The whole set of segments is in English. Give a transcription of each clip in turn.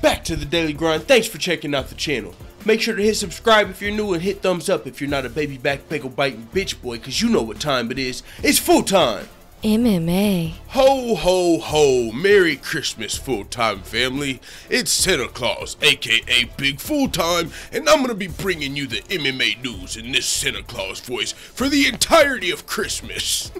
back to the Daily Grind. Thanks for checking out the channel. Make sure to hit subscribe if you're new and hit thumbs up if you're not a baby back pickle biting bitch boy, cause you know what time it is. It's full time. MMA. Ho ho ho, Merry Christmas full-time family. It's Santa Claus, aka Big Full Time, and I'm gonna be bringing you the MMA news in this Santa Claus voice for the entirety of Christmas.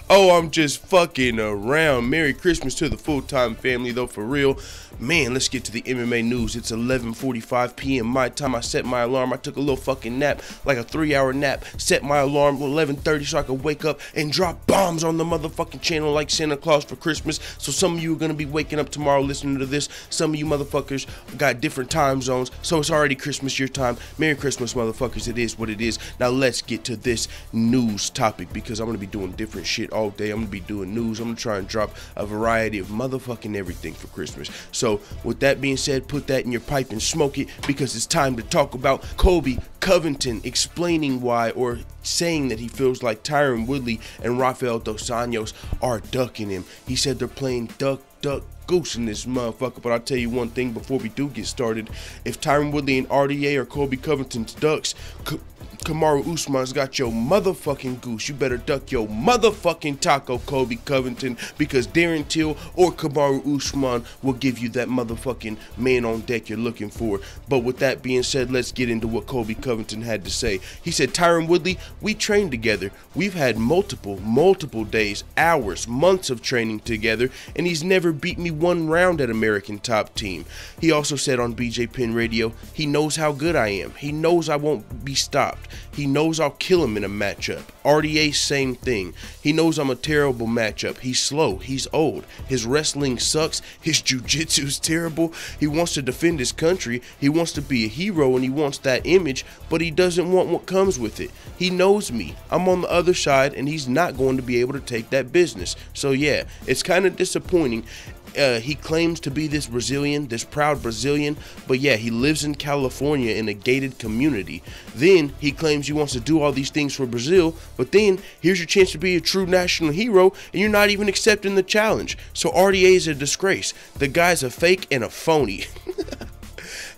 Oh, I'm just fucking around. Merry Christmas to the full-time family, though, for real. Man, let's get to the MMA news. It's 11:45 p.m. my time. I set my alarm. I took a little fucking nap, like a 3-hour nap. Set my alarm 11:30 so I could wake up and drop bombs on the motherfucking channel like Santa Claus for Christmas. So some of you are going to be waking up tomorrow listening to this. Some of you motherfuckers got different time zones, so it's already Christmas your time. Merry Christmas, motherfuckers. It is what it is. Now let's get to this news topic, because I'm going to be doing different shit all day. I'm going to be doing news. I'm going to try and drop a variety of motherfucking everything for Christmas. So with that being said, put that in your pipe and smoke it, because it's time to talk about Colby Covington explaining why, or saying that he feels like Tyron Woodley and Rafael dos Anjos are ducking him. He said they're playing duck, goose in this motherfucker. But I'll tell you one thing before we do get started. If Tyron Woodley and RDA or Colby Covington's ducks, Kamaru Usman's got your motherfucking goose. You better duck your motherfucking taco, Colby Covington, because Darren Till or Kamaru Usman will give you that motherfucking man on deck you're looking for. But with that being said, let's get into what Colby Covington had to say. He said, Tyron Woodley, we trained together. We've had multiple days, hours, months of training together, and he's never beat me one round at American Top Team. He also said on BJ Penn Radio, he knows how good I am. He knows I won't be stopped. He knows I'll kill him in a matchup. RDA, same thing. He knows I'm a terrible matchup. He's slow. He's old. His wrestling sucks. His jiu-jitsu's terrible. He wants to defend his country. He wants to be a hero, and he wants that image, but he doesn't want what comes with it. He knows me. I'm on the other side, and he's not going to be able to take that business. So yeah, it's kind of disappointing. He claims to be this Brazilian, this proud Brazilian, but yeah, he lives in California in a gated community. Then he claims he wants to do all these things for Brazil, but then here's your chance to be a true national hero, and you're not even accepting the challenge. So RDA is a disgrace. The guy's a fake and a phony.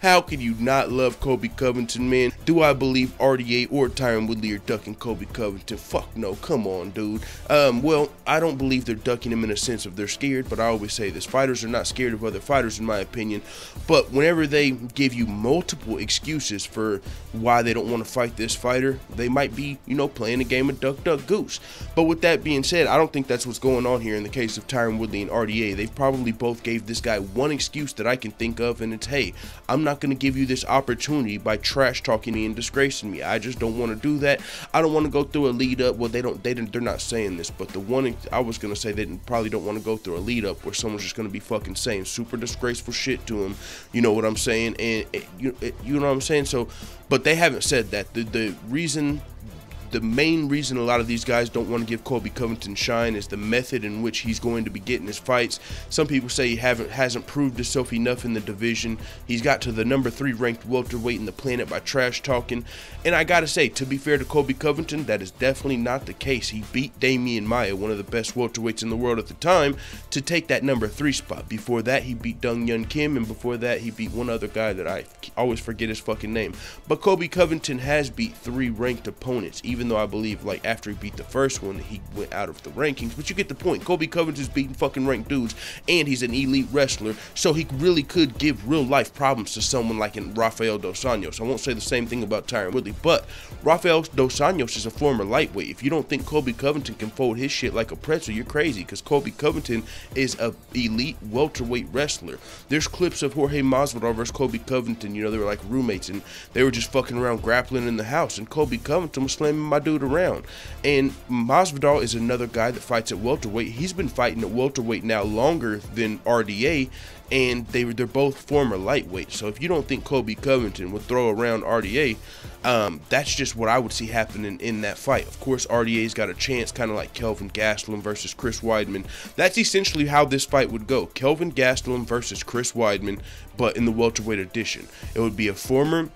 How can you not love Colby Covington, man? Do I believe RDA or Tyron Woodley are ducking Colby Covington? Fuck no, come on, dude. Well, I don't believe they're ducking him in a sense of they're scared, but I always say this. Fighters are not scared of other fighters, in my opinion. But whenever they give you multiple excuses for why they don't want to fight this fighter, they might be, you know, playing a game of duck, goose. But with that being said, I don't think that's what's going on here in the case of Tyron Woodley and RDA. They probably both gave this guy one excuse that I can think of, and it's, hey, I'm not going to give you this opportunity by trash talking me and disgracing me. I just don't want to do that. I don't want to go through a lead up. Well, they're not saying this, but the one I was going to say, they probably don't want to go through a lead up where someone's just going to be fucking saying super disgraceful shit to him. You know what I'm saying? And you know what I'm saying? So, but they haven't said that. The main reason a lot of these guys don't want to give Colby Covington shine is the method in which he's going to be getting his fights. Some people say he hasn't proved himself enough in the division. He's got to the number 3 ranked welterweight in the planet by trash talking. And I gotta say, to be fair to Colby Covington, that is definitely not the case. He beat Damian Maia, one of the best welterweights in the world at the time, to take that number 3 spot. Before that, he beat Dong Yun Kim, and before that, he beat one other guy that I always forget his fucking name. But Colby Covington has beat 3 ranked opponents, even though I believe, like, after he beat the first one, he went out of the rankings. But you get the point. Colby Covington's beating fucking ranked dudes, and he's an elite wrestler, so he really could give real life problems to someone like Rafael dos Anjos. I won't say the same thing about Tyron Woodley, but Rafael dos Anjos is a former lightweight. If you don't think Colby Covington can fold his shit like a pretzel, you're crazy, because Colby Covington is a elite welterweight wrestler. There's clips of Jorge Masvidal versus Colby Covington. You know, they were like roommates, and they were just fucking around grappling in the house, and Colby Covington was slamming my dude around. And Masvidal is another guy that fights at welterweight. He's been fighting at welterweight now longer than RDA, and they're both former lightweights. So if you don't think Colby Covington would throw around RDA, that's just what I would see happening in that fight. Of course, RDA's got a chance, kind of like Kelvin Gastelum versus Chris Weidman. That's essentially how this fight would go. Kelvin Gastelum versus Chris Weidman, but in the welterweight edition. It would be a former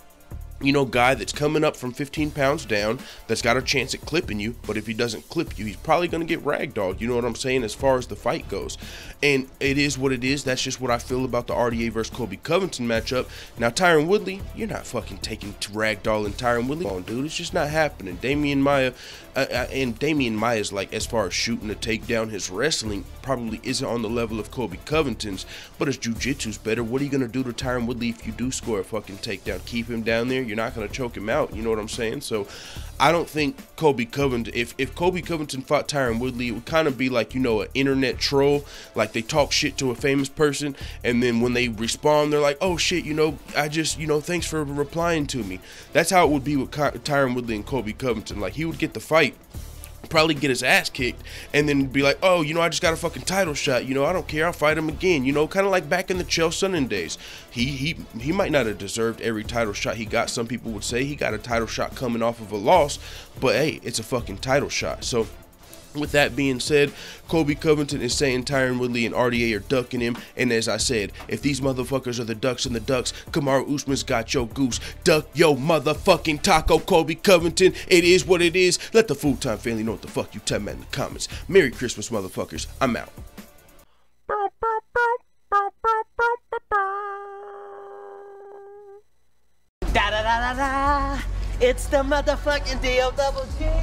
guy that's coming up from 15 pounds down, that's got a chance at clipping you, but if he doesn't clip you, he's probably going to get ragdolled, you know what I'm saying, as far as the fight goes. And it is what it is. That's just what I feel about the RDA versus Colby Covington matchup. Now, Tyron Woodley, you're not fucking taking ragdolling Tyron Woodley on, dude. It's just not happening. Damian Maia's, like, as far as shooting a takedown, his wrestling probably isn't on the level of Colby Covington's, but his jiu-jitsu's better. What are you going to do to Tyron Woodley if you do score a fucking takedown? Keep him down there? You're not going to choke him out, you know what I'm saying? So I don't think Colby Covington, if Colby Covington fought Tyron Woodley, it would kind of be like, an internet troll. Like, they talk shit to a famous person, and then when they respond, they're like, oh shit, I just, thanks for replying to me. That's how it would be with Tyron Woodley and Colby Covington. Like, he would get the fight, probably get his ass kicked, and then be like, oh, I just got a fucking title shot, I don't care, I'll fight him again, kind of like back in the Chael Sonnen days. He might not have deserved every title shot he got. Some people would say he got a title shot coming off of a loss, but hey, it's a fucking title shot. So with that being said, Colby Covington is saying Tyron Woodley and RDA are ducking him, and as I said, if these motherfuckers are the ducks and the ducks, Kamaru Usman's got your goose. Duck yo motherfucking taco, Colby Covington. It is what it is. Let the Full Time family know what the fuck you tell me in the comments. Merry Christmas, motherfuckers. I'm out. Da da da da da. It's the motherfucking DOWG.